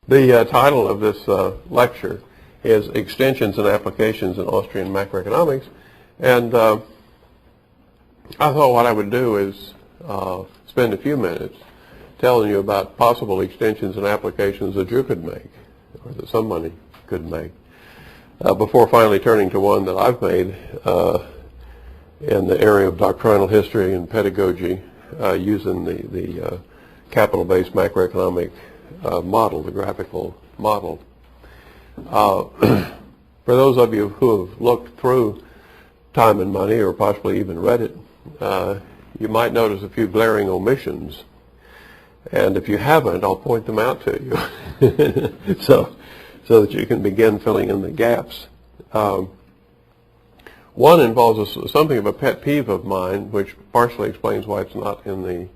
The title of this lecture is Extensions and Applications in Austrian Macroeconomics, and I thought what I would do is spend a few minutes telling you about possible extensions and applications that you could make, or that somebody could make, before finally turning to one that I've made in the area of doctrinal history and pedagogy using the capital-based macroeconomic model, the graphical model. For those of you who have looked through Time and Money, or possibly even read it, you might notice a few glaring omissions. And if you haven't, I'll point them out to you so that you can begin filling in the gaps. One involves something of a pet peeve of mine, which partially explains why it's not in the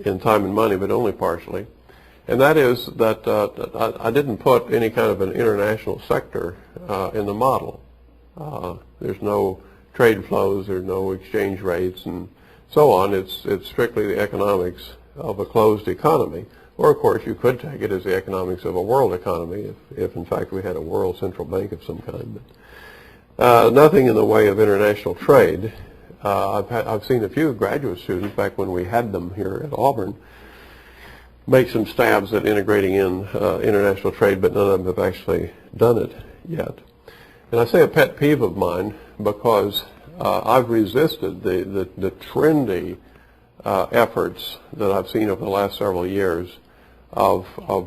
in Time and Money, but only partially. And that is that I didn't put any kind of an international sector in the model. There's no trade flows, there's no exchange rates, and so on. It's strictly the economics of a closed economy. Or, of course, you could take it as the economics of a world economy if in fact, we had a world central bank of some kind. But nothing in the way of international trade. I've seen a few graduate students, back when we had them here at Auburn, make some stabs at integrating in international trade, but none of them have actually done it yet. And I say a pet peeve of mine because I've resisted the trendy efforts that I've seen over the last several years of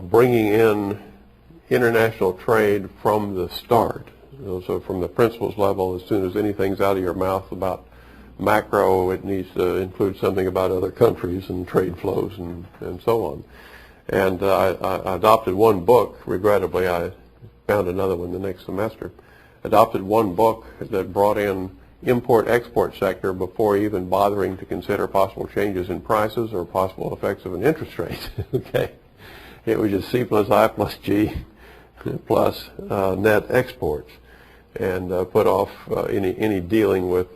bringing in international trade from the start. So from the principles level, as soon as anything's out of your mouth about macro, it needs to include something about other countries and trade flows and so on. And I adopted one book. Regrettably, I found another one the next semester. Adopted one book that brought in import-export sector before even bothering to consider possible changes in prices or possible effects of an interest rate. Okay, it was just C plus I plus G plus net exports, and put off any dealing with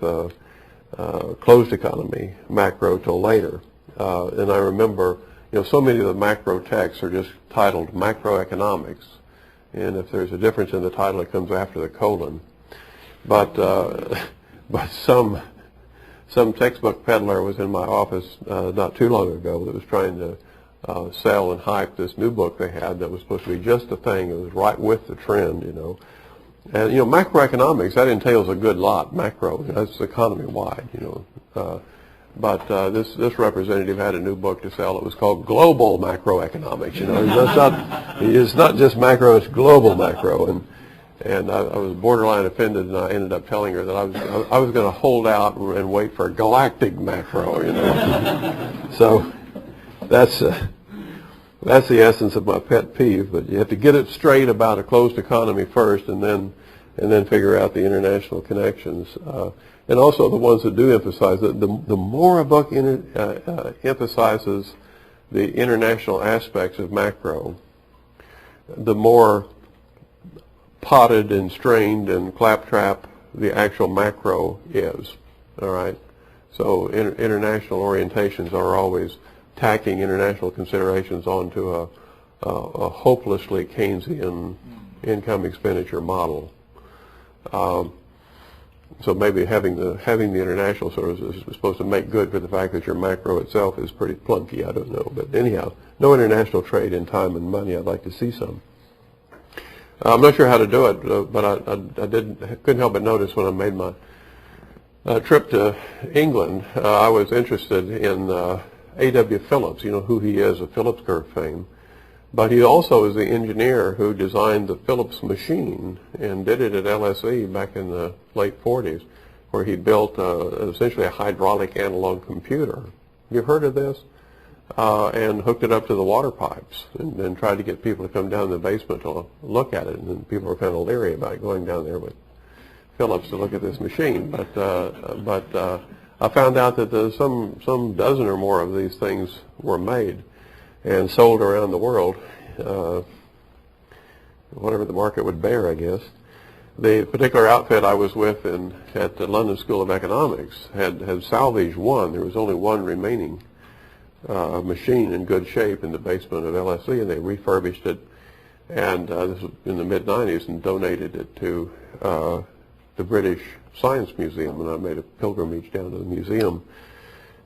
closed economy macro till later. And I remember, so many of the macro texts are just titled Macroeconomics, and if there's a difference in the title, it comes after the colon. But some textbook peddler was in my office not too long ago that was trying to sell and hype this new book they had that was supposed to be just the thing. It was right with the trend, And macroeconomics, that entails a good lot. Macro, that's economy-wide, But this representative had a new book to sell. It was called Global Macroeconomics. It's not just macro; it's global macro. And I was borderline offended, and I ended up telling her that I was going to hold out and wait for galactic macro. So that's the essence of my pet peeve. But you have to get it straight about a closed economy first, and then figure out the international connections. And also the ones that do emphasize it. The more a book emphasizes the international aspects of macro, the more potted and strained and claptrap the actual macro is. All right. So international orientations are always tacking international considerations onto a hopelessly Keynesian income expenditure model. So maybe having the international source is supposed to make good for the fact that your macro itself is pretty clunky. I don't know, but anyhow, no international trade in Time and Money. I'd like to see some. I'm not sure how to do it, but I couldn't help but notice when I made my trip to England, I was interested in A.W. Phillips. You know who he is, of Phillips curve fame. But he also is the engineer who designed the Phillips machine and did it at LSE back in the late 40s, where he built essentially a hydraulic analog computer. Have you heard of this? And hooked it up to the water pipes and tried to get people to come down in the basement to look at it. And then people were kind of leery about going down there with Phillips to look at this machine. But I found out that some dozen or more of these things were made and sold around the world, whatever the market would bear, I guess. The particular outfit I was with at the London School of Economics had salvaged one. There was only one remaining machine in good shape in the basement of LSE, and they refurbished it, and this was in the mid-90s, and donated it to the British Science Museum, and I made a pilgrimage down to the museum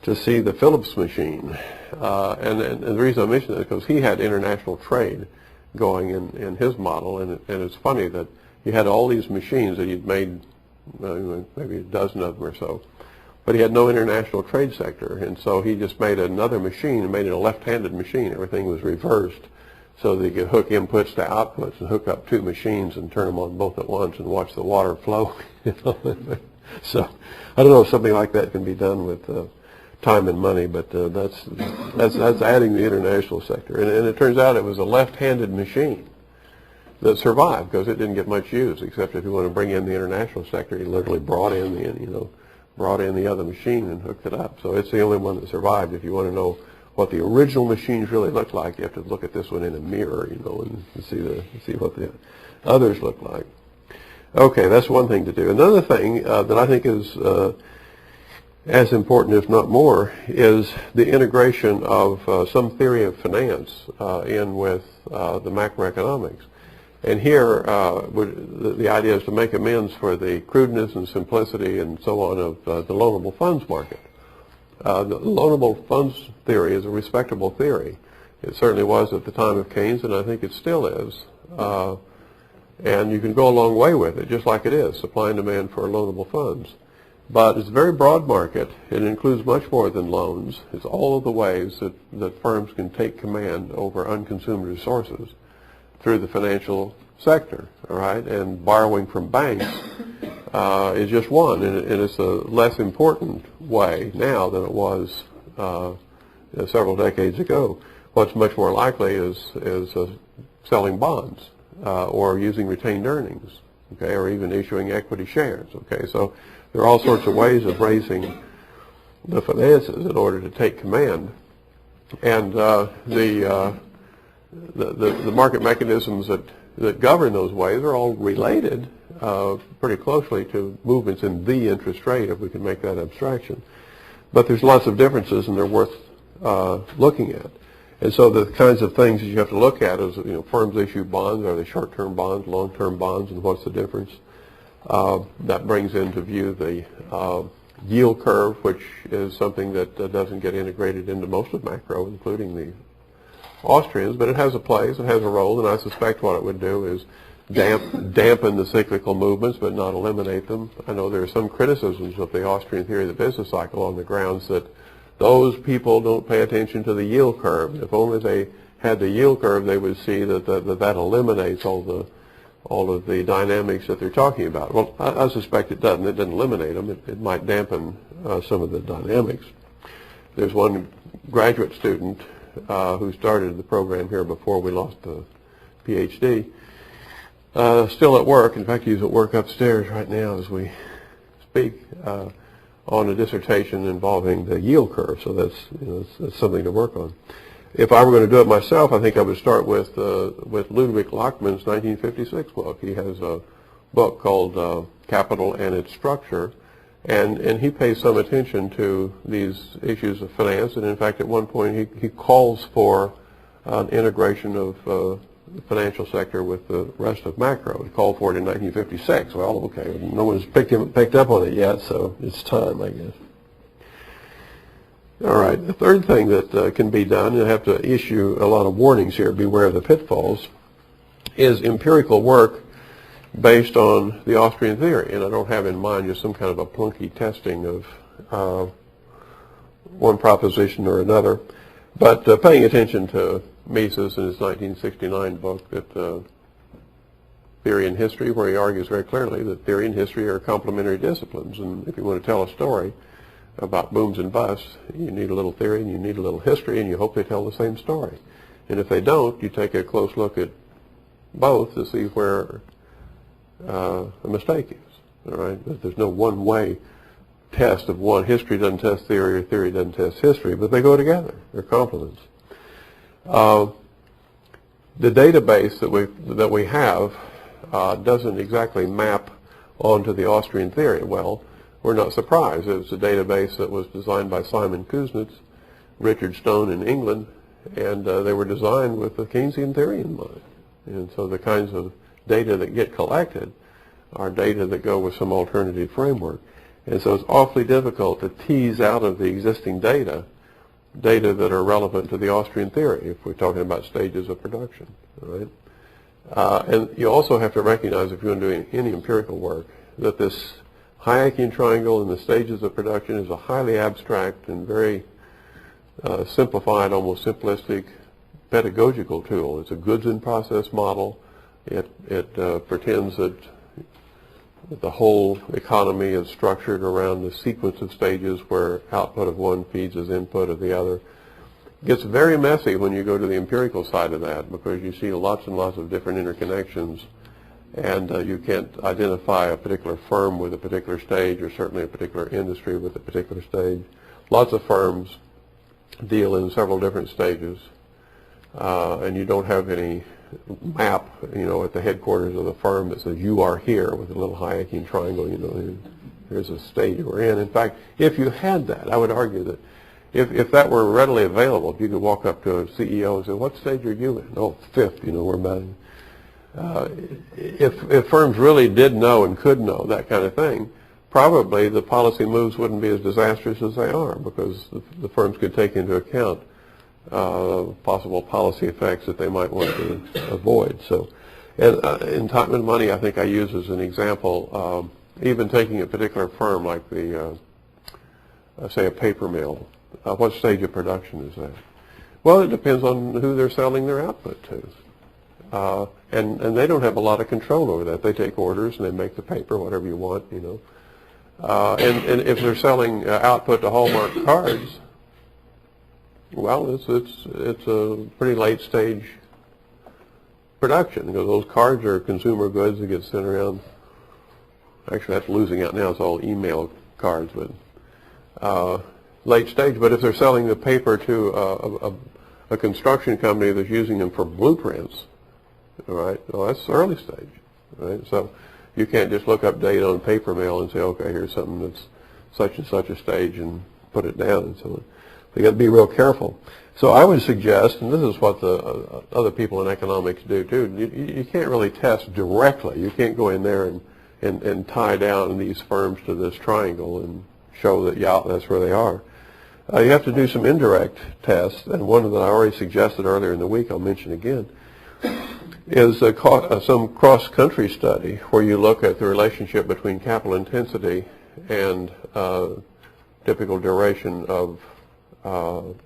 to see the Phillips machine. And the reason I mention that is because he had international trade going in his model, and it's funny that he had all these machines that he'd made, maybe a dozen of them or so, but he had no international trade sector, and so he just made another machine and made it a left-handed machine. Everything was reversed so that he could hook inputs to outputs and hook up two machines and turn them on both at once and watch the water flow. So I don't know if something like that can be done with time and money, but that's adding the international sector. And it turns out it was a left-handed machine that survived because it didn't get much use, except if you want to bring in the international sector, he literally brought in the other machine and hooked it up. So it's the only one that survived. If you want to know what the original machines really look like, you have to look at this one in a mirror, and see what the others look like. Okay, that's one thing to do. Another thing that I think is as important, if not more, is the integration of some theory of finance in with the macroeconomics. And here, the idea is to make amends for the crudeness and simplicity and so on of the loanable funds market. The loanable funds theory is a respectable theory. It certainly was at the time of Keynes, and I think it still is. And you can go a long way with it, just like it is, supply and demand for loanable funds. But it's a very broad market. It includes much more than loans. It's all of the ways that firms can take command over unconsumed resources through the financial sector, all right? And borrowing from banks is just one, and it's a less important way now than it was several decades ago. What's much more likely is selling bonds or using retained earnings, okay, or even issuing equity shares, okay? So there are all sorts of ways of raising the finances in order to take command, and the market mechanisms that govern those ways are all related pretty closely to movements in the interest rate, if we can make that abstraction. But there's lots of differences, and they're worth looking at. And so the kinds of things that you have to look at is, firms issue bonds. Are they short-term bonds, long-term bonds, and what's the difference? That brings into view the yield curve, which is something that doesn't get integrated into most of macro, including the Austrians, but it has a place, it has a role, and I suspect what it would do is dampen the cyclical movements but not eliminate them. I know there are some criticisms of the Austrian theory of the business cycle on the grounds that those people don't pay attention to the yield curve. If only they had the yield curve, they would see that eliminates all of the dynamics that they're talking about. Well, I suspect it doesn't. It doesn't eliminate them. It might dampen some of the dynamics. There's one graduate student who started the program here before we lost the PhD, still at work. In fact, he's at work upstairs right now as we speak on a dissertation involving the yield curve. So that's something to work on. If I were going to do it myself, I think I would start with Ludwig Lachmann's 1956 book. He has a book called Capital and Its Structure, and he pays some attention to these issues of finance. And in fact, at one point, he calls for an integration of the financial sector with the rest of macro. He called for it in 1956. Well, okay, no one's picked up on it yet, so it's time, I guess. All right, the third thing that can be done, and I have to issue a lot of warnings here, beware of the pitfalls, is empirical work based on the Austrian theory. And I don't have in mind just some kind of a plunky testing of one proposition or another, but paying attention to Mises in his 1969 book, that Theory and History, where he argues very clearly that theory and history are complementary disciplines. And if you want to tell a story about booms and busts, you need a little theory and you need a little history, and you hope they tell the same story. And if they don't, you take a close look at both to see where a mistake is. All right, but there's no one-way test of one. History doesn't test theory, or theory doesn't test history, but they go together. They're complements. The database that we have doesn't exactly map onto the Austrian theory. Well, we're not surprised. It was a database that was designed by Simon Kuznets Richard Stone in England, and they were designed with the Keynesian theory in mind. And so the kinds of data that get collected are data that go with some alternative framework. And so it's awfully difficult to tease out of the existing data that are relevant to the Austrian theory, if we're talking about stages of production. All right? And you also have to recognize, if you're doing any empirical work, that this Hayekian triangle and the stages of production is a highly abstract and very simplified, almost simplistic pedagogical tool. It's a goods in process model. It pretends that the whole economy is structured around the sequence of stages where output of one feeds as input of the other. It gets very messy when you go to the empirical side of that, because you see lots and lots of different interconnections, and you can't identify a particular firm with a particular stage, or certainly a particular industry with a particular stage. Lots of firms deal in several different stages, and you don't have any map, at the headquarters of the firm that says you are here with a little Hayekian triangle, here's a stage we're in. In fact, if you had that, I would argue that if that were readily available, if you could walk up to a CEO and say, what stage are you in? Oh, fifth, we're about if firms really did know and could know that kind of thing, probably the policy moves wouldn't be as disastrous as they are, because the firms could take into account possible policy effects that they might want to avoid. So, and in time and money, I think I use as an example, even taking a particular firm like say a paper mill. What stage of production is that? Well, it depends on who they're selling their output to. And they don't have a lot of control over that. They take orders and they make the paper, whatever you want, and if they're selling output to Hallmark cards, well, it's a pretty late stage production, because those cards are consumer goods that get sent around. Actually, that's losing out now. It's all email cards, but late stage. But if they're selling the paper to a construction company that's using them for blueprints, all right, well, that's early stage, right? So you can't just look up data on paper mill and say, okay, here's something that's such and such a stage and put it down and so on. You've got to be real careful. So I would suggest, and this is what the other people in economics do too, you can't really test directly. You can't go in there and tie down these firms to this triangle and show that, yeah, that's where they are. You have to do some indirect tests, and one that I already suggested earlier in the week, I'll mention again, is some cross-country study where you look at the relationship between capital intensity and typical duration of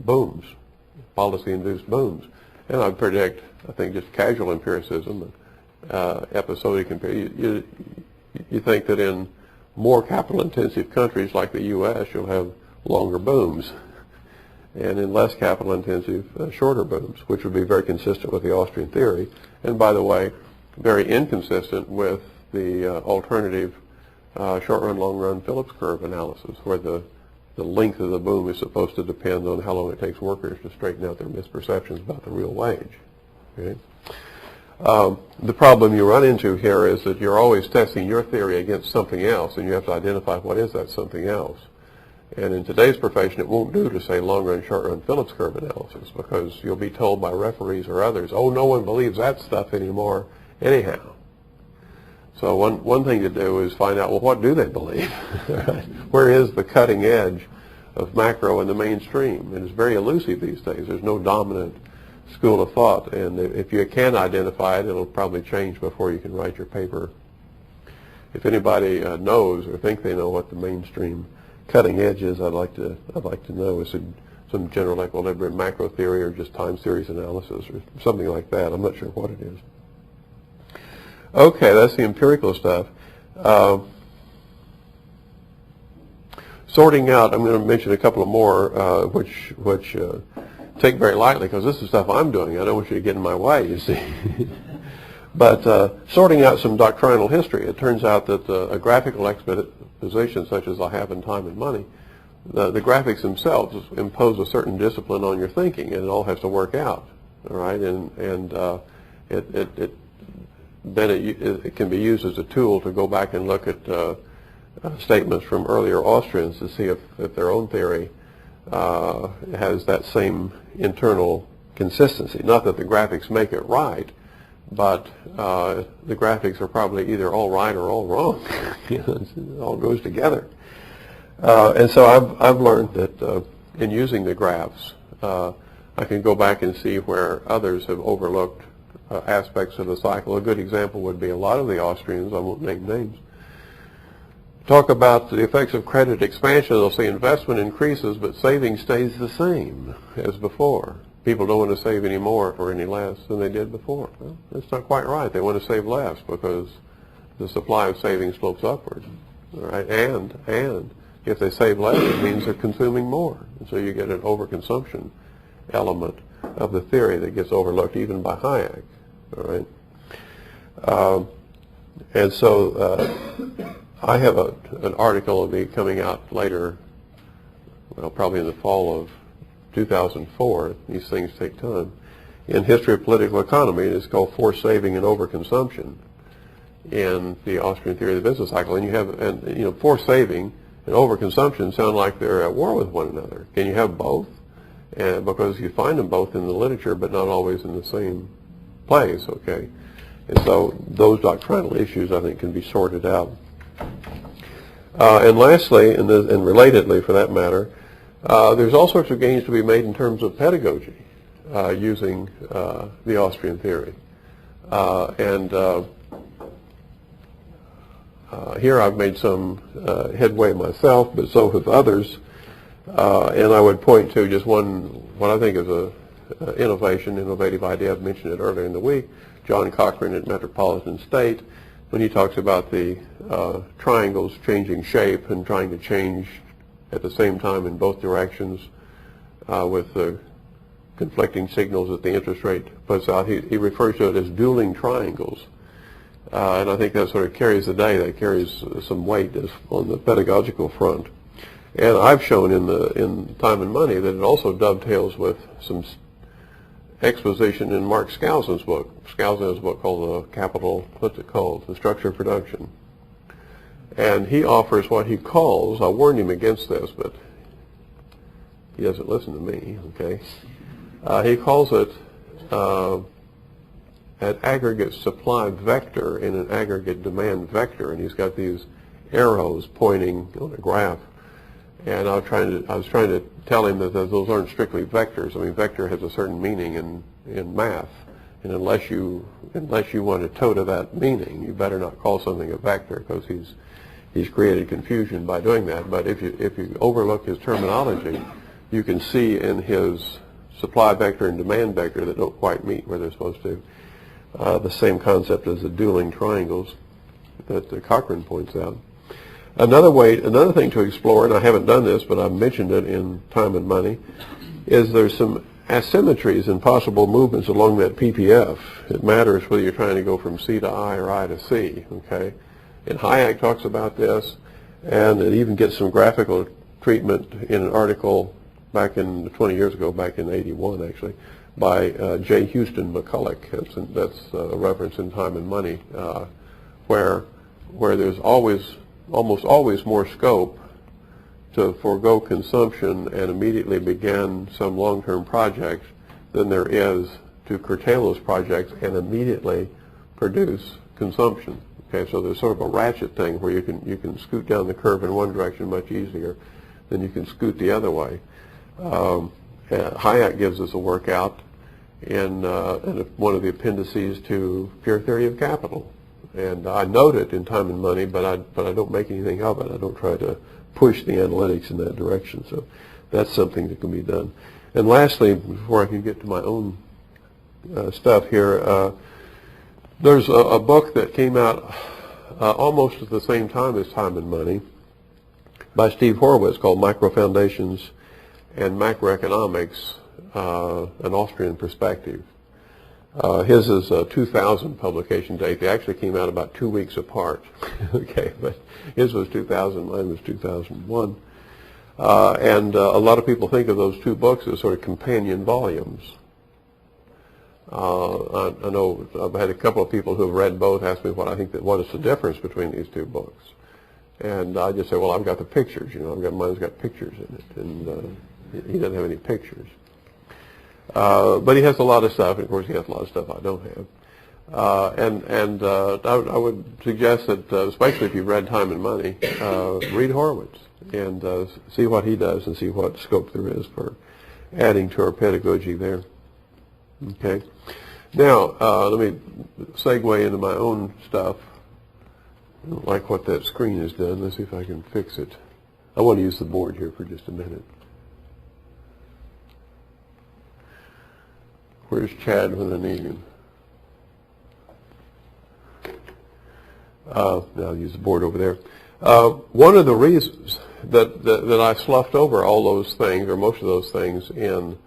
booms, policy-induced booms. And I predict, I think just casual empiricism, episodic empiricism, you think that in more capital-intensive countries like the U.S., you'll have longer booms, and in less capital-intensive, shorter booms, which would be very consistent with the Austrian theory, and by the way, very inconsistent with the alternative short-run, long-run Phillips curve analysis, where the length of the boom is supposed to depend on how long it takes workers to straighten out their misperceptions about the real wage. Okay? The problem you run into here is that you're always testing your theory against something else, and you have to identify what is that something else. And in today's profession, it won't do to say long-run, short-run Phillips curve analysis, because you'll be told by referees or others, oh, no one believes that stuff anymore anyhow. So one thing to do is find out, well, what do they believe? Where is the cutting edge of macro in the mainstream? And it's very elusive these days. There's no dominant school of thought, and if you can identify it, it'll probably change before you can write your paper. If anybody knows or think they know what the mainstream cutting edge is, I'd like to know. Is it some general equilibrium macro theory, or just time series analysis, or something like that? I'm not sure what it is. Okay, that's the empirical stuff. Sorting out, I'm going to mention a couple of more, which take very lightly, because this is stuff I'm doing. I don't want you to get in my way, you see. But sorting out some doctrinal history. It turns out that a graphical exposition, such as I have in Time and Money, the graphics themselves impose a certain discipline on your thinking, and it all has to work out. All right, then it can be used as a tool to go back and look at statements from earlier Austrians to see if their own theory has that same internal consistency. Not that the graphics make it right, but the graphics are probably either all right or all wrong. It all goes together. And so I've learned that in using the graphs, I can go back and see where others have overlooked aspects of the cycle. A good example would be a lot of the Austrians, I won't name names, talk about the effects of credit expansion. They'll say investment increases, but saving stays the same as before. People don't want to save any more or any less than they did before. Well, that's not quite right. They want to save less because the supply of savings slopes upward. All right? And if they save less, it means they're consuming more. And so you get an overconsumption element of the theory that gets overlooked even by Hayek. All right? And so I have an article of me coming out later, well, probably in the fall of 2004. These things take time. In History of Political Economy, it's called Forced Saving and Overconsumption in the Austrian theory of the business cycle. And you have, forced saving and overconsumption sound like they're at war with one another. Can you have both? And because you find them both in the literature, but not always in the same place, okay? And so those doctrinal issues, I think, can be sorted out. And lastly, and relatedly for that matter, there's all sorts of gains to be made in terms of pedagogy using the Austrian theory. Here I've made some headway myself, but so have others. And I would point to just what I think is a innovative idea. I've mentioned it earlier in the week. John Cochrane at Metropolitan State, when he talks about the triangles changing shape and trying to change at the same time in both directions with the conflicting signals that the interest rate puts out. He refers to it as dueling triangles. And I think that sort of carries the day. That carries some weight on the pedagogical front. And I've shown in Time and Money that it also dovetails with some exposition in Mark Skousen's book. Skousen has a book called The Structure of Production. And he offers what he calls, I warned him against this, but he doesn't listen to me, okay? He calls it an aggregate supply vector and an aggregate demand vector, and he's got these arrows pointing on a graph. And I was trying to tell him that those aren't strictly vectors. I mean, vector has a certain meaning in math, and unless you want to toe to that meaning, you better not call something a vector, because he's created confusion by doing that. But if you overlook his terminology, you can see in his supply vector and demand vector that don't quite meet where they're supposed to. The same concept as the dueling triangles that Cochrane points out. Another thing to explore, and I haven't done this, but I've mentioned it in Time and Money, is there's some asymmetries in possible movements along that PPF. It matters whether you're trying to go from C to I or I to C, okay? And Hayek talks about this, and it even gets some graphical treatment in an article back in 20 years ago, back in 81 actually, by J. Houston McCulloch. That's a reference in Time and Money, where there's almost always more scope to forego consumption and immediately begin some long-term projects than there is to curtail those projects and immediately produce consumption. Okay, so there's sort of a ratchet thing where you can scoot down the curve in one direction much easier than you can scoot the other way. Hayek gives us a workout in one of the appendices to Pure Theory of Capital. And I note it in Time and Money, but I don't make anything of it. I don't try to push the analytics in that direction. So that's something that can be done. And lastly, before I can get to my own stuff here, there's a book that came out almost at the same time as Time and Money by Steve Horowitz called Micro Foundations and Macroeconomics, an Austrian Perspective. His is a 2000 publication date. They actually came out about 2 weeks apart. Okay, but his was 2000, mine was 2001. And a lot of people think of those two books as sort of companion volumes. I know I've had a couple of people who have read both ask me what is the difference between these two books. And I just say, well, I've got the pictures, mine's got pictures in it. And he doesn't have any pictures. But he has a lot of stuff, and of course he has a lot of stuff I don't have. I would suggest that, especially if you've read Time and Money, read Horowitz and see what he does and see what scope there is for adding to our pedagogy there. Okay. Now, let me segue into my own stuff. I don't like what that screen has done. Let's see if I can fix it. I want to use the board here for just a minute. Where's Chad when I need him? I'll use the board over there. One of the reasons that I sloughed over all those things, or most of those things, in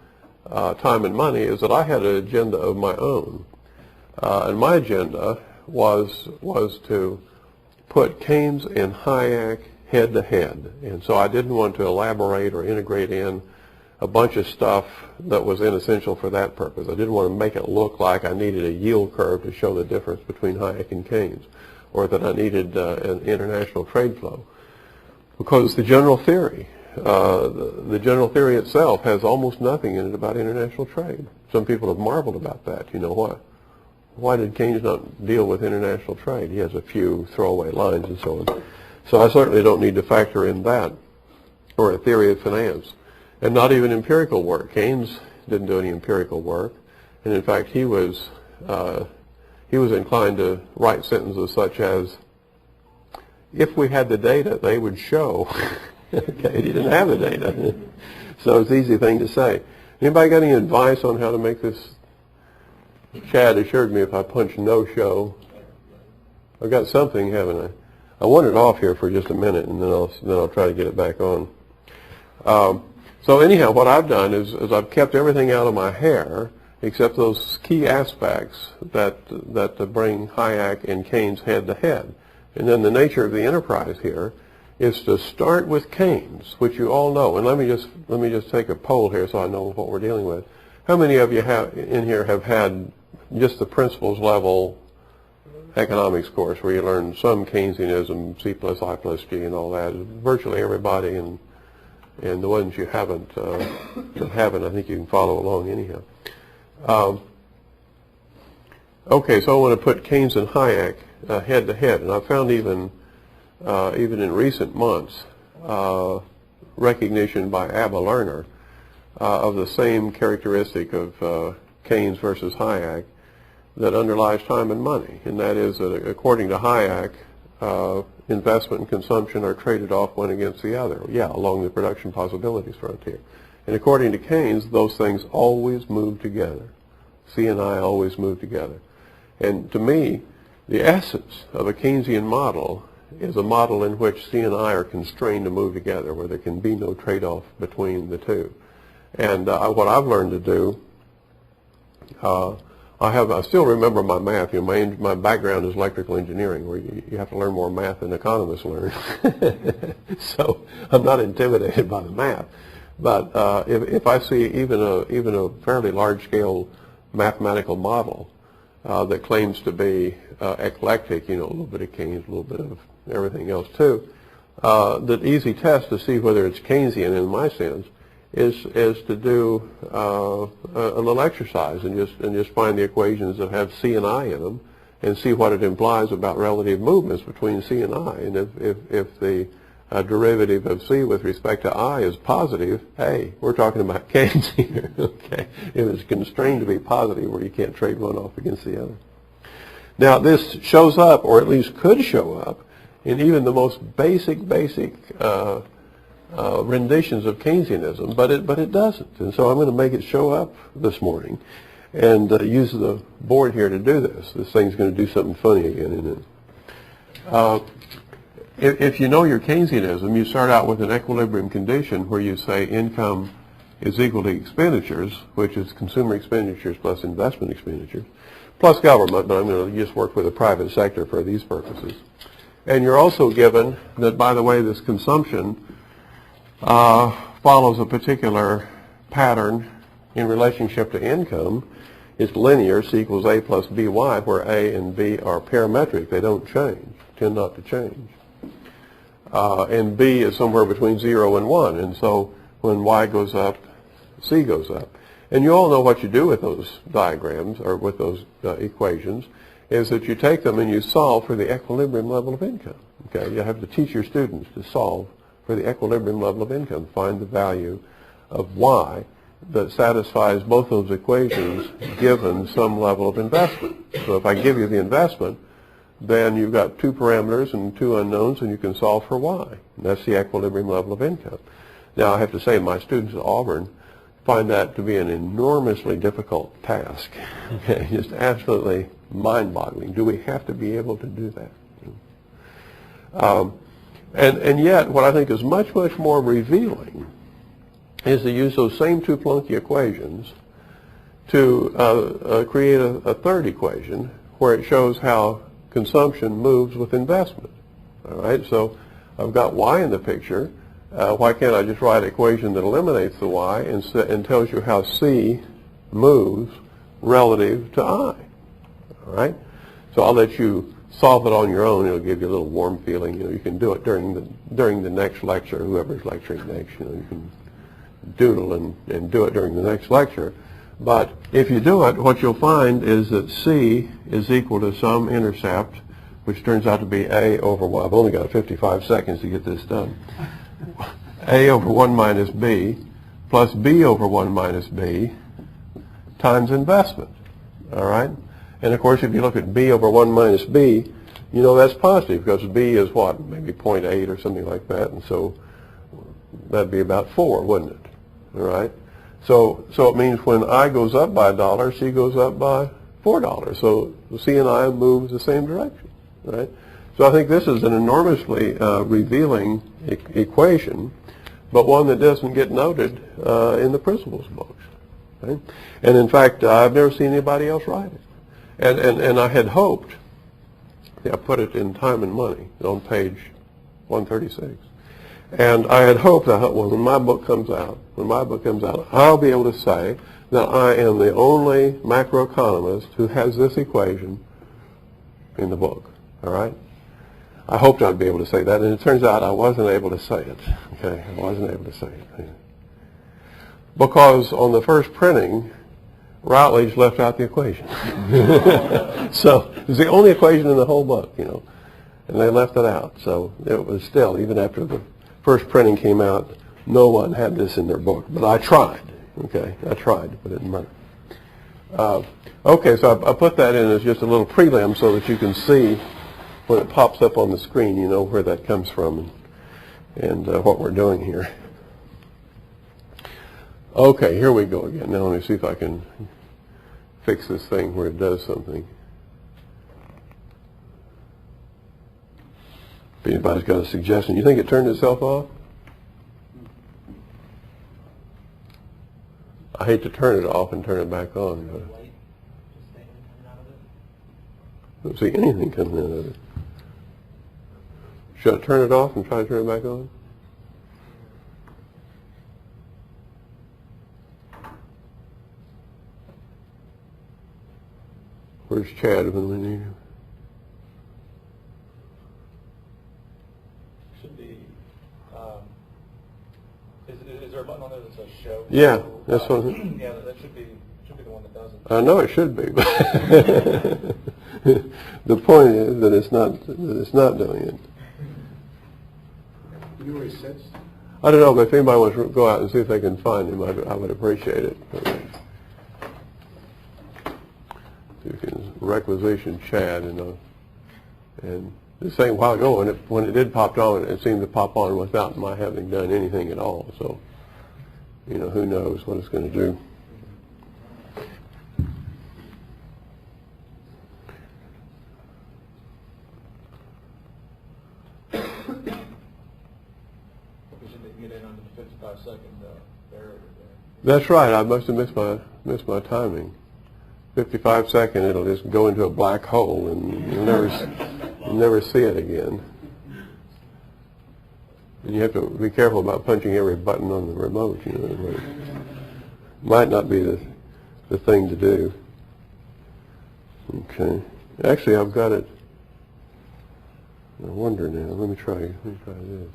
Time and Money is that I had an agenda of my own. And my agenda was to put Keynes and Hayek head to head. And so I didn't want to elaborate or integrate in a bunch of stuff that was inessential for that purpose. I didn't want to make it look like I needed a yield curve to show the difference between Hayek and Keynes, or that I needed an international trade flow. Because the general theory itself has almost nothing in it about international trade. Some people have marveled about that. You know what? Why did Keynes not deal with international trade? He has a few throwaway lines and so on. So I certainly don't need to factor in that, or a theory of finance. And not even empirical work. Keynes didn't do any empirical work. And in fact, he was inclined to write sentences such as, if we had the data, they would show. Okay, he didn't have the data. So it's an easy thing to say. Anybody got any advice on how to make this? Chad assured me if I punch no show, I've got something, haven't I? I want it off here for just a minute, and then I'll try to get it back on. So anyhow, what I've done is I've kept everything out of my hair except those key aspects that bring Hayek and Keynes head to head. And then the nature of the enterprise here is to start with Keynes, which you all know. And let me just take a poll here so I know what we're dealing with. How many of you in here have had just the principles level economics course where you learn some Keynesianism, C plus I plus G and all that? Virtually everybody, and the ones you haven't, I think you can follow along anyhow. Okay, so I want to put Keynes and Hayek head to head, and I found even in recent months recognition by Abba Lerner of the same characteristic of Keynes versus Hayek that underlies Time and Money, and that is that according to Hayek, investment and consumption are traded off one against the other, along the production possibilities frontier. And according to Keynes, those things always move together. C and I always move together. And to me, the essence of a Keynesian model is a model in which C and I are constrained to move together, where there can be no trade-off between the two. And what I've learned to do, I still remember my math. You know, my background is electrical engineering, where you have to learn more math than economists learn. So I'm not intimidated by the math. But if I see even a fairly large-scale mathematical model that claims to be eclectic, you know, a little bit of Keynes, a little bit of everything else too, the easy test to see whether it's Keynesian in my sense is to do a little exercise and just find the equations that have C and I in them and see what it implies about relative movements between C and I. And if the derivative of C with respect to I is positive, hey, we're talking about Keynes here. Okay, if it's constrained to be positive, where you can't trade one off against the other. Now this shows up, or at least could show up, in even the most basic renditions of Keynesianism, but it doesn't. And so I'm going to make it show up this morning, and use the board here to do this. This thing's going to do something funny again, isn't it? If you know your Keynesianism, you start out with an equilibrium condition where you say income is equal to expenditures, which is consumer expenditures plus investment expenditures, plus government, but I'm going to just work with the private sector for these purposes. And you're also given that, by the way, this consumption follows a particular pattern in relationship to income. It's linear, C equals A plus BY, where A and B are parametric. They don't change, tend not to change. And B is somewhere between 0 and 1. And so when y goes up, c goes up. And you all know what you do with those diagrams, or with those equations, is that you take them and you solve for the equilibrium level of income. Okay, you have to teach your students to solve for the equilibrium level of income, find the value of y that satisfies both those equations given some level of investment. So if I give you the investment, then you've got two parameters and two unknowns, and you can solve for y. And that's the equilibrium level of income. Now, I have to say, my students at Auburn find that to be an enormously difficult task. Okay, just absolutely mind-boggling. Do we have to be able to do that? And yet, what I think is much, much more revealing is to use those same two Plunky equations to create a third equation where it shows how consumption moves with investment. All right, so I've got y in the picture. Why can't I just write an equation that eliminates the y and tells you how c moves relative to I? All right, so I'll let you solve it on your own. It'll give you a little warm feeling. You can do it during the next lecture. Whoever's lecturing next, you can doodle and do it during the next lecture. But if you do it, what you'll find is that c is equal to some intercept, which turns out to be a over 1. I've only got 55 seconds to get this done. A over 1 minus b plus b over 1 minus b times investment. All right? And of course, if you look at b over 1 minus b, you know that's positive because b is what? Maybe 0.8 or something like that. And so that'd be about 4, wouldn't it? All right? So it means when I goes up by $1, C goes up by $4. So C and I move the same direction, right? So I think this is an enormously revealing equation, but one that doesn't get noted in the principles books. Right? And in fact, I've never seen anybody else write it. And I had hoped, I put it in Time and Money on page 136. And I had hoped that when my book comes out, I'll be able to say that I am the only macroeconomist who has this equation in the book. All right? I hoped I'd be able to say that, and it turns out I wasn't able to say it. Okay, I wasn't able to say it. Because on the first printing, Routledge left out the equation. So it's the only equation in the whole book, and they left it out. So it was still, even after the first printing came out, no one had this in their book. But I tried, okay? I tried to put it in mine. Okay, so I put that in as just a little prelim so that you can see when it pops up on the screen, you know where that comes from and what we're doing here. Okay, here we go again. Now let me see if I can fix this thing where it does something. If anybody's got a suggestion. You think it turned itself off? I hate to turn it off and turn it back on. But I don't see anything coming out of it. Should I turn it off and try to turn it back on? Where's Chad when we need him? Should be, is there a button on there that says show? Yeah, that's what. Yeah, that should be the one that does it. I know it should be, but the point is that it's not doing it. You know where he sits? I don't know, but if anybody wants to go out and see if they can find him, I would appreciate it. You can requisition Chad, and the same while ago when it did pop on, it seemed to pop on without my having done anything at all. So, who knows what it's going to do. That's right. I must have missed my timing. 55 seconds, it'll just go into a black hole, and you'll never see it again. And you have to be careful about punching every button on the remote. It might not be the thing to do. Okay. Actually, I've got it. I wonder now. Let me try this.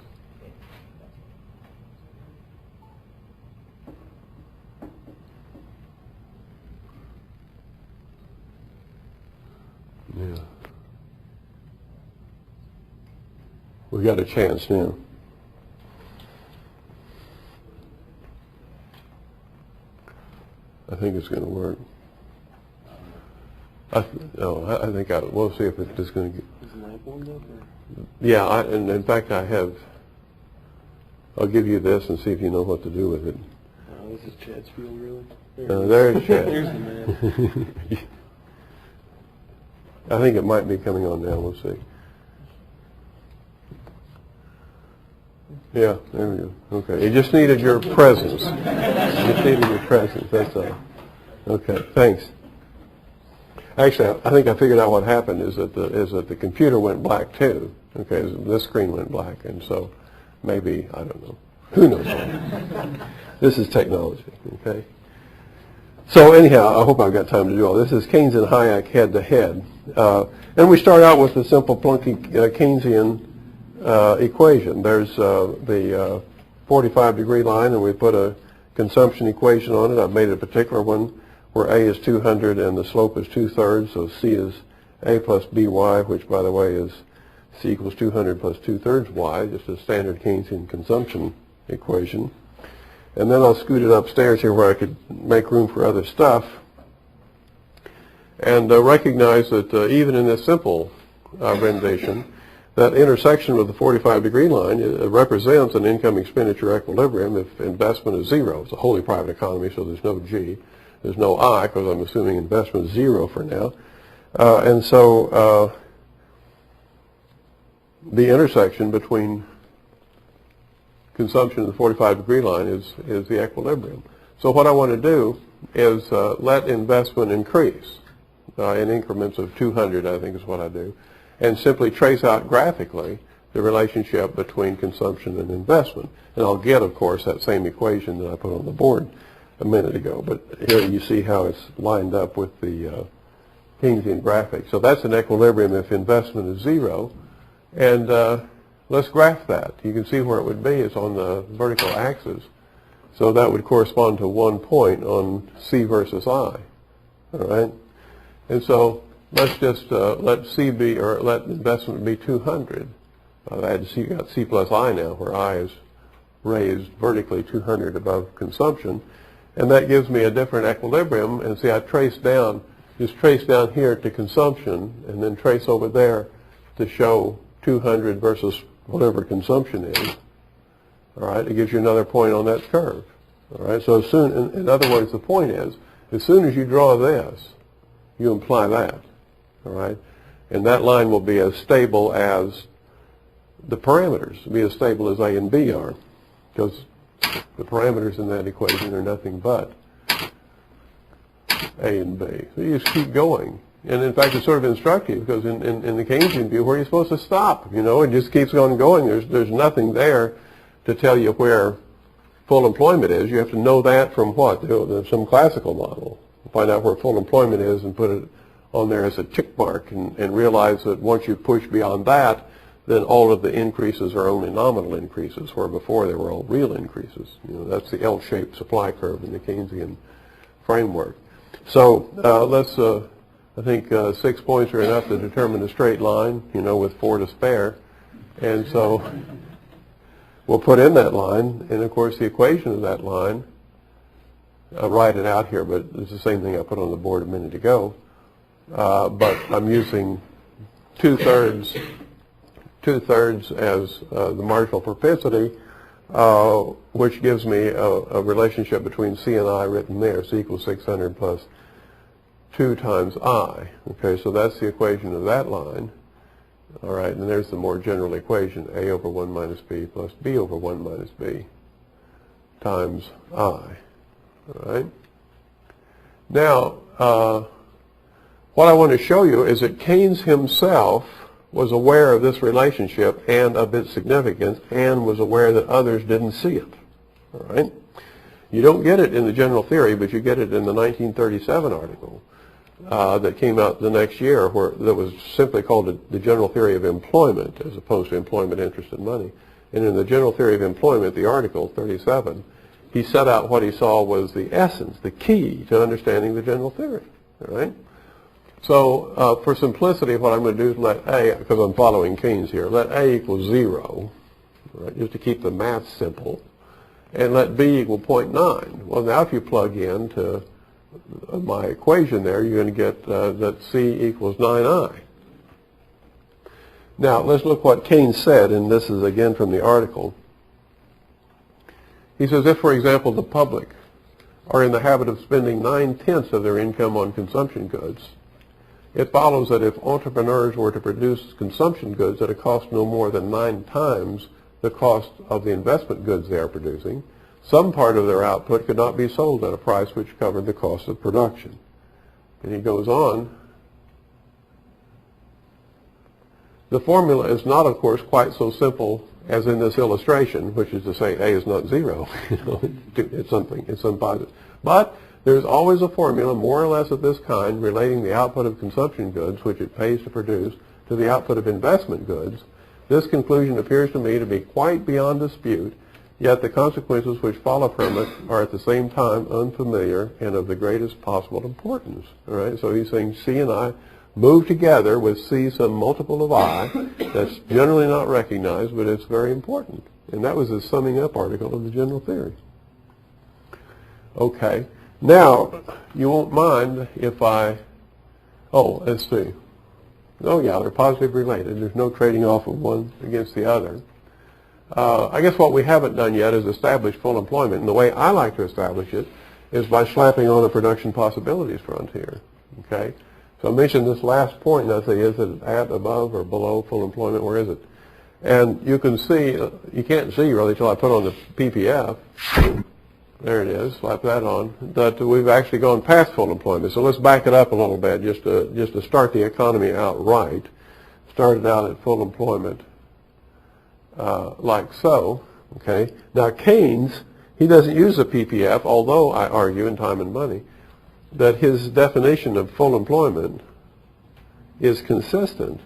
Yeah. We got a chance now. I think it's going to work. I think we'll see if it's just going to get. Is the lamp warmed up? Or? Yeah, and in fact I'll give you this and see if you know what to do with it. Oh, this is Chad's field, really? There's Chad. Here's the man. I think it might be coming on now. We'll see. Yeah, there we go. Okay. You just needed your presence. You just needed your presence. That's all. Okay. Thanks. Actually, I think I figured out what happened is that the computer went black too. Okay. This screen went black, and so maybe I don't know. Who knows? This is technology. Okay. So anyhow, I hope I've got time to do all this. This is Keynes and Hayek head to head, and we start out with the simple plunky Keynesian equation. There's the 45-degree line, and we put a consumption equation on it. I've made a particular one where A is 200 and the slope is 2/3, so C is A plus BY, which, by the way, is C equals 200 plus 2/3 Y, just a standard Keynesian consumption equation. And then I'll scoot it upstairs here where I could make room for other stuff, and recognize that even in this simple rendition, that intersection with the 45-degree line represents an income-expenditure equilibrium if investment is zero. It's a wholly private economy, so there's no G. There's no I, because I'm assuming investment is zero for now. And so the intersection between consumption and the 45-degree line is the equilibrium. So what I want to do is let investment increase in increments of 200, I think is what I do, and simply trace out graphically the relationship between consumption and investment. And I'll get, of course, that same equation that I put on the board a minute ago. But here you see how it's lined up with the Keynesian graphic. So that's an equilibrium if investment is zero. And let's graph that. You can see where it would be. It's on the vertical axis. So that would correspond to 1 point on C versus I. All right? And so let's just let C be, or let investment be 200. You got C plus I now, where I is raised vertically 200 above consumption. And that gives me a different equilibrium. And see, I trace down, just trace down here to consumption, and then trace over there to show 200 versus whatever consumption is. All right, it gives you another point on that curve. All right, so as soon, in other words, the point is, as soon as you draw this, you imply that. All right, and that line will be as stable as the parameters, be as stable as A and B are, because the parameters in that equation are nothing but A and B. So you just keep going. And in fact, it's sort of instructive, because in the Keynesian view, where are you supposed to stop? You know, it just keeps on going. There's nothing there to tell you where full employment is. You have to know that from what? Some classical model. Find out where full employment is and put it on there as a tick mark, and realize that once you push beyond that, then all of the increases are only nominal increases, where before they were all real increases. You know, that's the L-shaped supply curve in the Keynesian framework. So let's, I think 6 points are enough to determine a straight line, you know, with 4 to spare. And so we'll put in that line, and of course the equation of that line, I'll write it out here, but it's the same thing I put on the board a minute ago. But I'm using two-thirds as the marginal propensity, which gives me a relationship between C and I written there. C equals 600 plus 2 times I. Okay, so that's the equation of that line. All right, and there's the more general equation, A over 1 minus B plus B over 1 minus B times I. All right. Now, what I want to show you is that Keynes himself was aware of this relationship and of its significance, and was aware that others didn't see it. All right. You don't get it in the general theory, but you get it in the 1937 article that came out the next year, that was simply called the General Theory of Employment, as opposed to Employment, Interest, and Money. And in the General Theory of Employment, the article 37, he set out what he saw was the essence, the key to understanding the general theory. All right. So for simplicity, what I'm going to do is let A, because I'm following Keynes here, let A equal 0, right, just to keep the math simple, and let B equal 0.9. Well, now if you plug into my equation there, you're going to get that C equals 9i. Now, let's look what Keynes said, and this is again from the article. He says, if, for example, the public are in the habit of spending 9/10 of their income on consumption goods, it follows that if entrepreneurs were to produce consumption goods at a cost no more than 9 times the cost of the investment goods they are producing, some part of their output could not be sold at a price which covered the cost of production. And he goes on. The formula is not, of course, quite so simple as in this illustration, which is to say A is not 0. It's something, it's some positive. But there's always a formula, more or less of this kind, relating the output of consumption goods, which it pays to produce, to the output of investment goods. This conclusion appears to me to be quite beyond dispute, yet the consequences which follow from it are at the same time unfamiliar and of the greatest possible importance. All right? So he's saying C and I move together with C some multiple of I. That's generally not recognized, but it's very important. And that was his summing up article of the general theory. Okay. Now, you won't mind if let's see. Oh yeah, they're positively related. There's no trading off of one against the other. I guess what we haven't done yet is establish full employment. And the way I like to establish it is by slapping on a production possibilities frontier. Okay? So I mentioned this last point, and I say, is it at, above, or below full employment? Where is it? And you can see, you can't see really until I put on the PPF. There it is, slap that on, that we've actually gone past full employment. So let's back it up a little bit just to start the economy out right. Started out at full employment like so. Okay. Now Keynes, he doesn't use the PPF, although I argue in Time and Money that his definition of full employment is consistent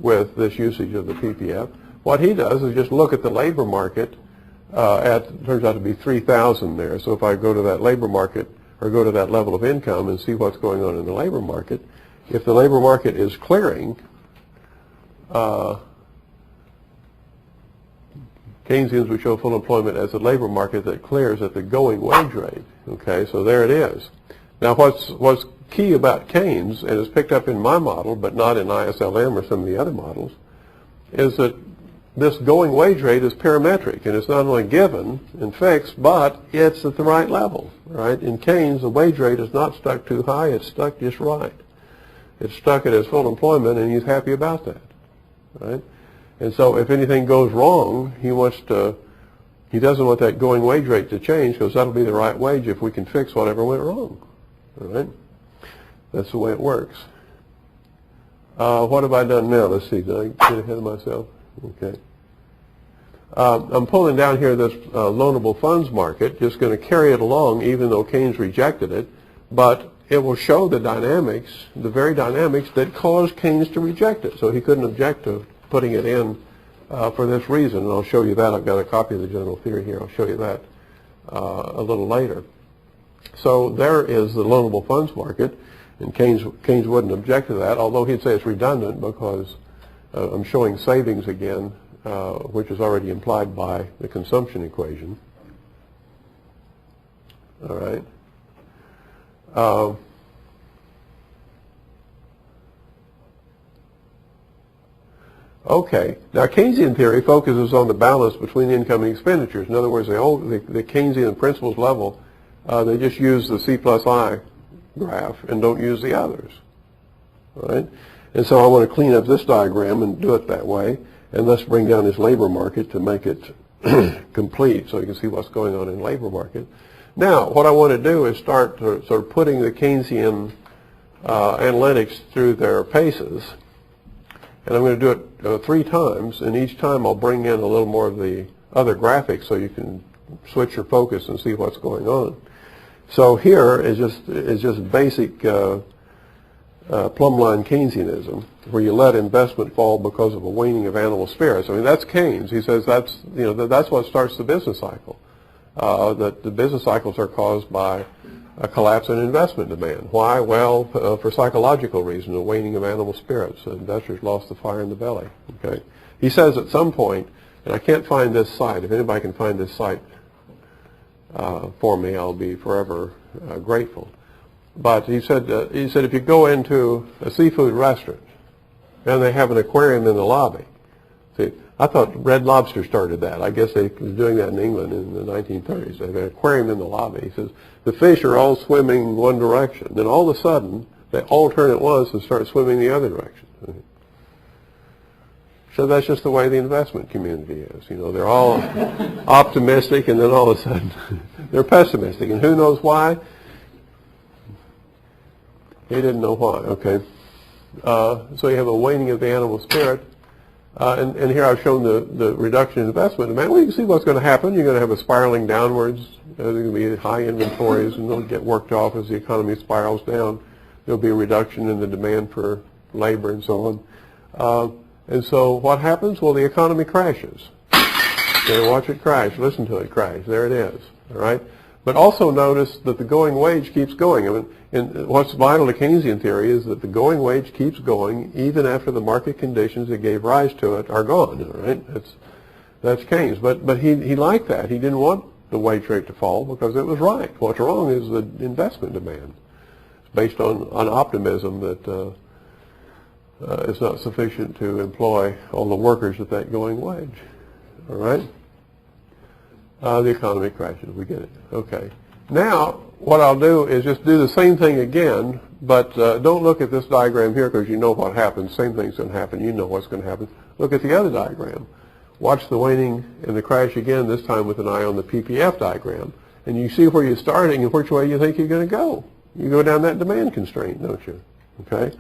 with this usage of the PPF. What he does is just look at the labor market turns out to be 3,000 there. So if I go to that labor market or go to that level of income and see what's going on in the labor market, if the labor market is clearing, Keynesians would show full employment as a labor market that clears at the going wage rate. Okay, so there it is. Now what's key about Keynes, and is picked up in my model but not in ISLM or some of the other models, is that this going wage rate is parametric, and it's not only given and fixed, but it's at the right level. Right? In Keynes, the wage rate is not stuck too high, it's stuck just right. It's stuck at his full employment, and he's happy about that. Right? And so if anything goes wrong, he doesn't want that going wage rate to change, because that'll be the right wage if we can fix whatever went wrong. All right? That's the way it works. What have I done now? Let's see. Did I get ahead of myself? Okay. I'm pulling down here this loanable funds market, just going to carry it along even though Keynes rejected it, but it will show the dynamics, the very dynamics that caused Keynes to reject it. So he couldn't object to putting it in for this reason, and I'll show you that. I've got a copy of the general theory here. I'll show you that a little later. So there is the loanable funds market, and Keynes wouldn't object to that, although he'd say it's redundant because I'm showing savings again, which is already implied by the consumption equation. All right. Okay. Now, Keynesian theory focuses on the balance between income and expenditures. In other words, the Keynesian principles level, they just use the C plus I graph and don't use the others. All right. And so I want to clean up this diagram and do it that way. And let's bring down this labor market to make it complete so you can see what's going on in the labor market. Now, what I want to do is start sort of putting the Keynesian analytics through their paces. And I'm going to do it 3 times, and each time I'll bring in a little more of the other graphics so you can switch your focus and see what's going on. So here is just basic plumb line Keynesianism, where you let investment fall because of a waning of animal spirits. I mean, that's Keynes. He says that's what starts the business cycle. that the business cycles are caused by a collapse in investment demand. Why? Well, for psychological reasons, a waning of animal spirits. Investors lost the fire in the belly. Okay. He says at some point, and I can't find this site. If anybody can find this site for me, I'll be forever grateful. But he said if you go into a seafood restaurant and they have an aquarium in the lobby, see, I thought Red Lobster started that. I guess they were doing that in England in the 1930s. They have an aquarium in the lobby. He says the fish are all swimming in one direction. Then all of a sudden, they all turn at once and start swimming the other direction. So that's just the way the investment community is. You know, they're all optimistic, and then all of a sudden they're pessimistic. And who knows why? He didn't know why. Okay. So you have a waning of the animal spirit. And here I've shown the reduction in investment demand. Well, you can see what's going to happen. You're going to have a spiraling downwards. There's going to be high inventories, and they'll get worked off as the economy spirals down. There'll be a reduction in the demand for labor and so on. And so what happens? Well, the economy crashes. Okay, watch it crash. Listen to it crash. There it is. All right? But also notice that the going wage keeps going. I mean, and what's vital to Keynesian theory is that the going wage keeps going even after the market conditions that gave rise to it are gone. All right? That's Keynes. But he liked that. He didn't want the wage rate to fall because it was right. What's wrong is the investment demand. It's based on optimism that it's not sufficient to employ all the workers at that going wage. All right? The economy crashes. We get it. Okay. Now, what I'll do is just do the same thing again, but don't look at this diagram here because you know what happens. Same thing's going to happen. You know what's going to happen. Look at the other diagram. Watch the waning and the crash again, this time with an eye on the PPF diagram. And you see where you're starting and which way you think you're going to go. You go down that demand constraint, don't you? Okay?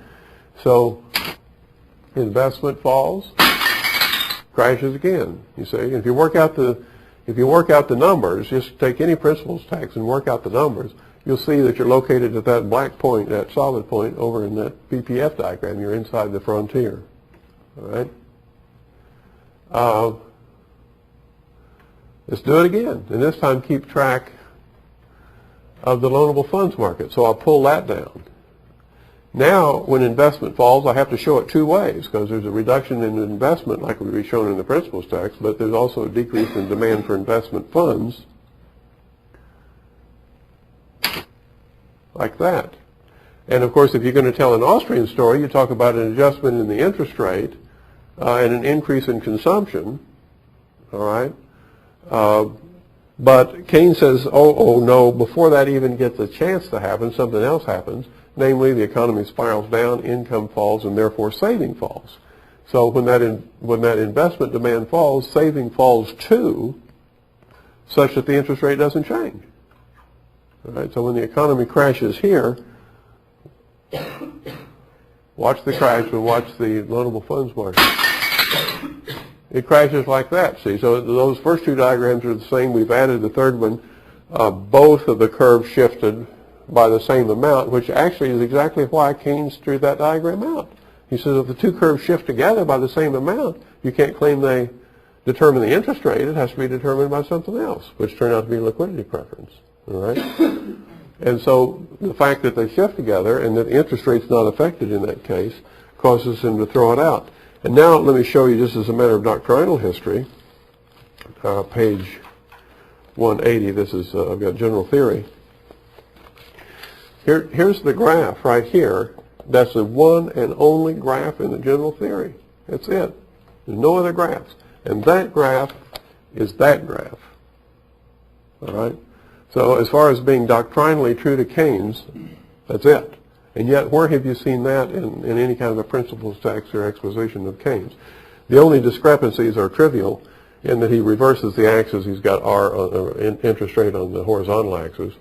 So investment falls, crashes again. You see, if you work out the numbers, just take any principles tax and work out the numbers, you'll see that you're located at that black point, that solid point over in that PPF diagram. You're inside the frontier. All right. Let's do it again, and this time keep track of the loanable funds market. So I'll pull that down. Now, when investment falls, I have to show it two ways because there's a reduction in investment like would be shown in the principles tax, but there's also a decrease in demand for investment funds like that. And of course, if you're going to tell an Austrian story, you talk about an adjustment in the interest rate and an increase in consumption, all right? But Keynes says, oh no, before that even gets a chance to happen, something else happens. Namely, the economy spirals down, income falls, and therefore saving falls. So when that investment demand falls, saving falls too, such that the interest rate doesn't change. All right, so when the economy crashes here, watch the crash and watch the loanable funds market. It crashes like that, see. So those first two diagrams are the same. We've added the third one. Both of the curves shifted by the same amount, which actually is exactly why Keynes drew that diagram out. He says if the two curves shift together by the same amount, you can't claim they determine the interest rate. It has to be determined by something else, which turned out to be liquidity preference. All right? And so the fact that they shift together and that the interest rate's not affected in that case causes him to throw it out. And now let me show you, just as a matter of doctrinal history, page 180. This is, I've got general theory. Here's the graph right here. That's the one and only graph in the general theory. That's it. There's no other graphs. And that graph is that graph. All right? So as far as being doctrinally true to Keynes, that's it. And yet, where have you seen that in any kind of a principles text or exposition of Keynes? The only discrepancies are trivial in that he reverses the axis. He's got interest rate on the horizontal axis.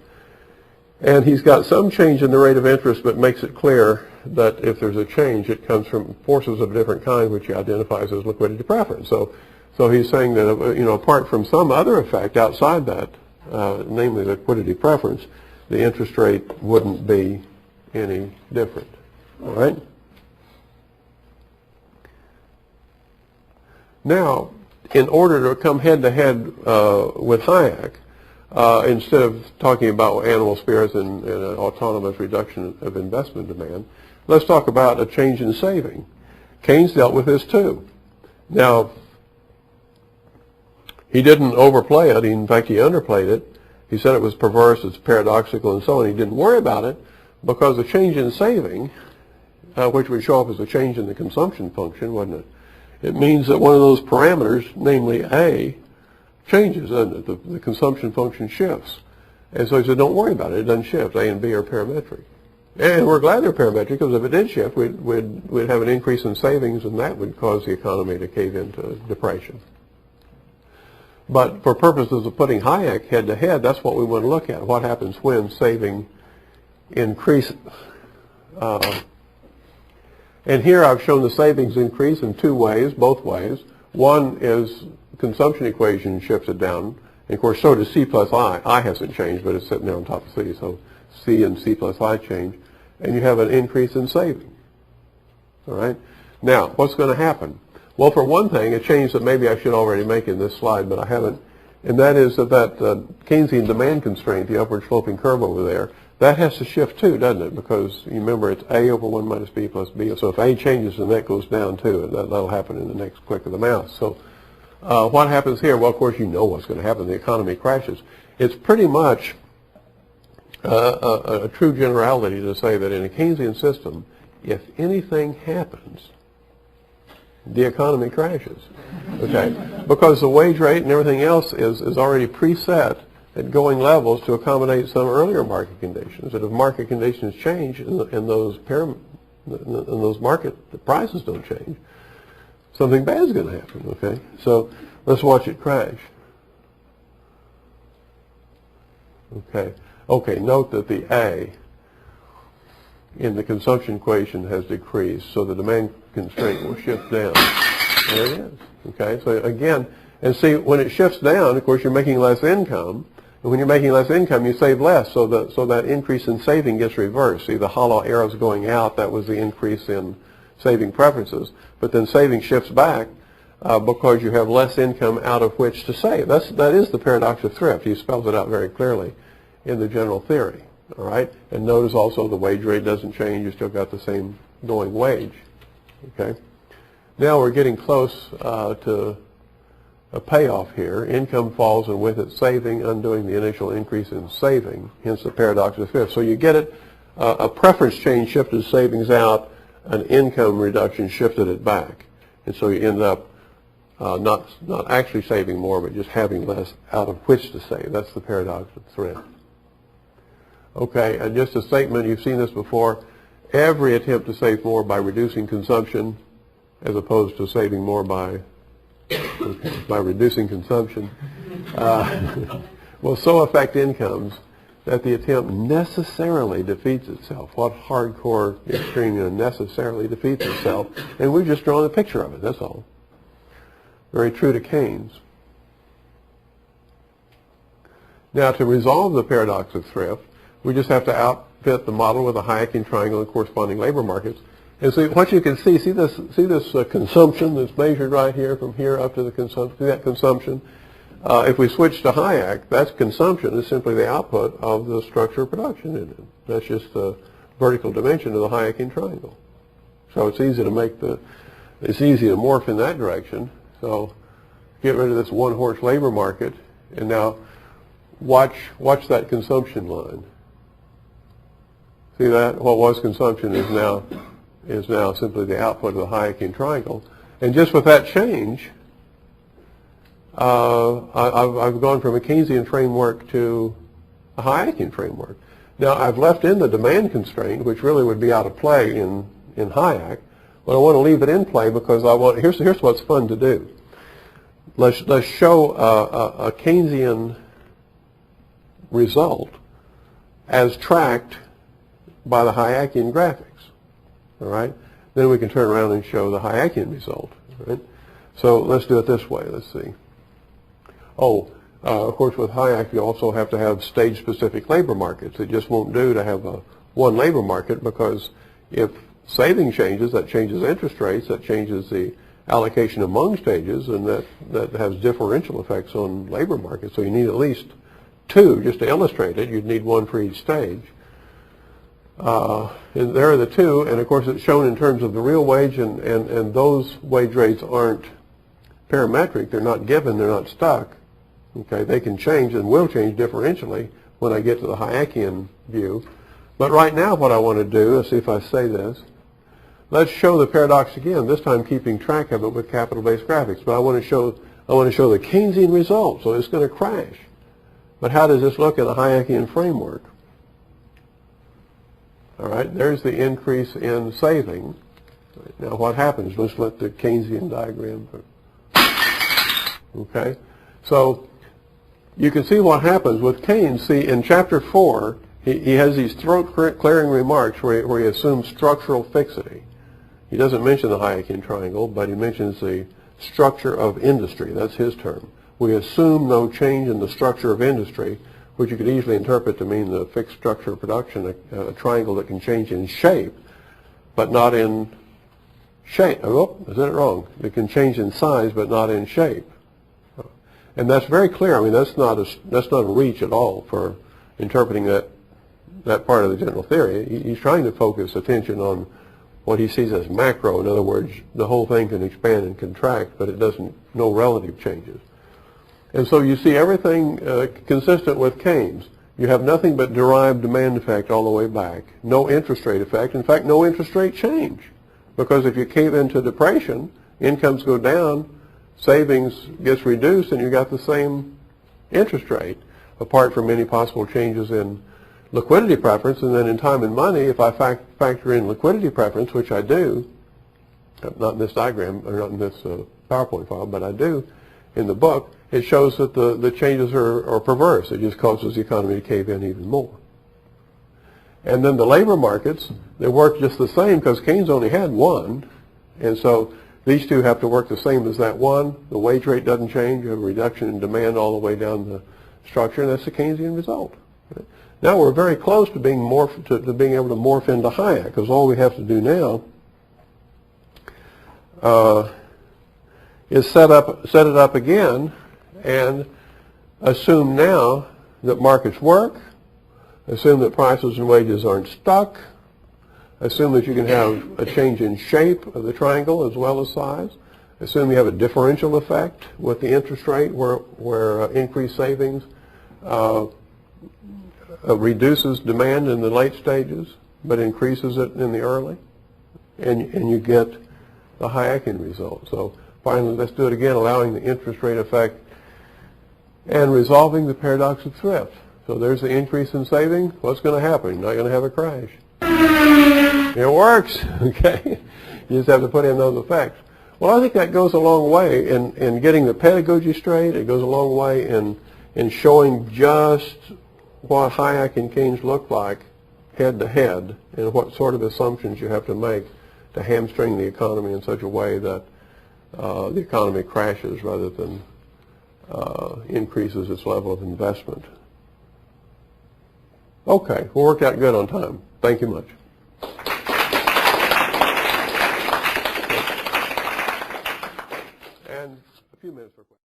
And he's got some change in the rate of interest, but makes it clear that if there's a change, it comes from forces of a different kind, which he identifies as liquidity preference. So he's saying that, apart from some other effect outside that, namely liquidity preference, the interest rate wouldn't be any different. All right? Now, in order to come head-to-head with Hayek, instead of talking about animal spirits and an autonomous reduction of investment demand, let's talk about a change in saving. Keynes dealt with this too. Now, he didn't overplay it. In fact, he underplayed it. He said it was perverse, it's paradoxical, and so on. He didn't worry about it because the change in saving, which would show up as a change in the consumption function, wouldn't it? It means that one of those parameters, namely A, changes, doesn't it? The consumption function shifts. And so he said, don't worry about it. It doesn't shift. A and B are parametric. And we're glad they're parametric because if it did shift, we'd have an increase in savings, and that would cause the economy to cave into depression. But for purposes of putting Hayek head to head, that's what we want to look at. What happens when saving increases? And here I've shown the savings increase in two ways, both ways. One is consumption equation shifts it down. And of course, so does C plus I. I hasn't changed, but it's sitting there on top of C. So C and C plus I change. And you have an increase in saving. All right? Now, what's going to happen? Well, for one thing, a change that maybe I should already make in this slide, but I haven't, and that is that Keynesian demand constraint, the upward sloping curve over there, that has to shift too, doesn't it? Because you remember it's A over 1 minus B plus B. So if A changes, then that goes down too, and that'll happen in the next click of the mouse. So what happens here? Well, of course, you know what's going to happen. The economy crashes. It's pretty much a true generality to say that in a Keynesian system, if anything happens, the economy crashes, okay? Because the wage rate and everything else is already preset at going levels to accommodate some earlier market conditions. And if market conditions change and those market prices don't change, something bad is going to happen, okay? So let's watch it crash. Okay, note that the A in the consumption equation has decreased, so the demand constraint will shift down. There it is. Okay, so again, and see, when it shifts down, of course, you're making less income, and when you're making less income, you save less, so that increase in saving gets reversed. See, the hollow arrows going out, that was the increase in saving preferences, but then saving shifts back because you have less income out of which to save. That is the paradox of thrift. He spells it out very clearly in the general theory. All right, and notice also the wage rate doesn't change. You still got the same going wage. Okay, now we're getting close to a payoff here. Income falls, and with it saving, undoing the initial increase in saving. Hence the paradox of thrift. So you get it. A preference change shifted savings out. An income reduction shifted it back, and so you end up not actually saving more, but just having less out of which to save. That's the paradox of thrift. Okay, and just a statement, you've seen this before. Every attempt to save more by reducing consumption as opposed to saving more by reducing consumption will so affect incomes that the attempt necessarily defeats itself. What hardcore extreme necessarily defeats itself? And we've just drawn a picture of it, that's all. Very true to Keynes. Now, to resolve the paradox of thrift, we just have to outfit the model with a Hayekian triangle and corresponding labor markets. And so what you can see this consumption that's measured right here from here up to the consumption. See that consumption? If we switch to Hayek, that's consumption is simply the output of the structure of production in it. That's just the vertical dimension of the Hayekian triangle. So it's easy to morph in that direction. So get rid of this one-horse labor market, and now watch that consumption line. See that? What was consumption is now simply the output of the Hayekian triangle. And just with that change, I've gone from a Keynesian framework to a Hayekian framework. Now, I've left in the demand constraint, which really would be out of play in Hayek, but I want to leave it in play because here's what's fun to do. Let's show a Keynesian result as tracked by the Hayekian graphics. All right? Then we can turn around and show the Hayekian result. Right? So let's do it this way. Let's see. Of course, with Hayek, you also have to have stage-specific labor markets. It just won't do to have one labor market because if saving changes, that changes interest rates, that changes the allocation among stages, and that has differential effects on labor markets. So you need at least two just to illustrate it. You'd need one for each stage. And there are the two, and of course it's shown in terms of the real wage, and those wage rates aren't parametric. They're not given. They're not stuck. Okay, they can change and will change differentially when I get to the Hayekian view. But right now what I want to do, let's see if I say this, let's show the paradox again, this time keeping track of it with capital-based graphics. But I want to show the Keynesian result, so it's going to crash. But how does this look in a Hayekian framework? All right, there's the increase in saving. Now what happens? Let's let the Keynesian diagram. Okay, so you can see what happens with Keynes. See, in Chapter 4, he has these throat-clearing remarks where he assumes structural fixity. He doesn't mention the Hayekian triangle, but he mentions the structure of industry. That's his term. We assume no change in the structure of industry, which you could easily interpret to mean the fixed structure of production, a triangle that can change in shape, but not in shape. Oh, I said it wrong. It can change in size, but not in shape. And that's very clear. I mean, that's not a reach at all for interpreting that part of the general theory. He's trying to focus attention on what he sees as macro. In other words, the whole thing can expand and contract, but it doesn't, no relative changes. And so you see everything consistent with Keynes. You have nothing but derived demand effect all the way back. No interest rate effect. In fact, no interest rate change. Because if you cave into depression, incomes go down, savings gets reduced, and you got the same interest rate, apart from any possible changes in liquidity preference. And then in time and money, if I factor in liquidity preference, which I do, not in this diagram, or not in this PowerPoint file, but I do in the book, it shows that the changes are perverse. It just causes the economy to cave in even more. And then the labor markets, they work just the same because Keynes only had one. And so these two have to work the same as that one. The wage rate doesn't change. You have a reduction in demand all the way down the structure, and that's the Keynesian result. Right? Now we're very close to being able to morph into Hayek, because all we have to do now is set it up again and assume now that markets work, assume that prices and wages aren't stuck, assume that you can have a change in shape of the triangle as well as size, assume you have a differential effect with the interest rate where increased savings reduces demand in the late stages but increases it in the early, and you get the Hayekian result. So finally, let's do it again, allowing the interest rate effect and resolving the paradox of thrift. So there's the increase in saving. What's going to happen? You're not going to have a crash. It works, okay? You just have to put in those effects. Well, I think that goes a long way in getting the pedagogy straight. It goes a long way in showing just what Hayek and Keynes look like head to head, and what sort of assumptions you have to make to hamstring the economy in such a way that the economy crashes rather than increases its level of investment. Okay, we worked out good on time. Thank you much. And a few minutes for questions.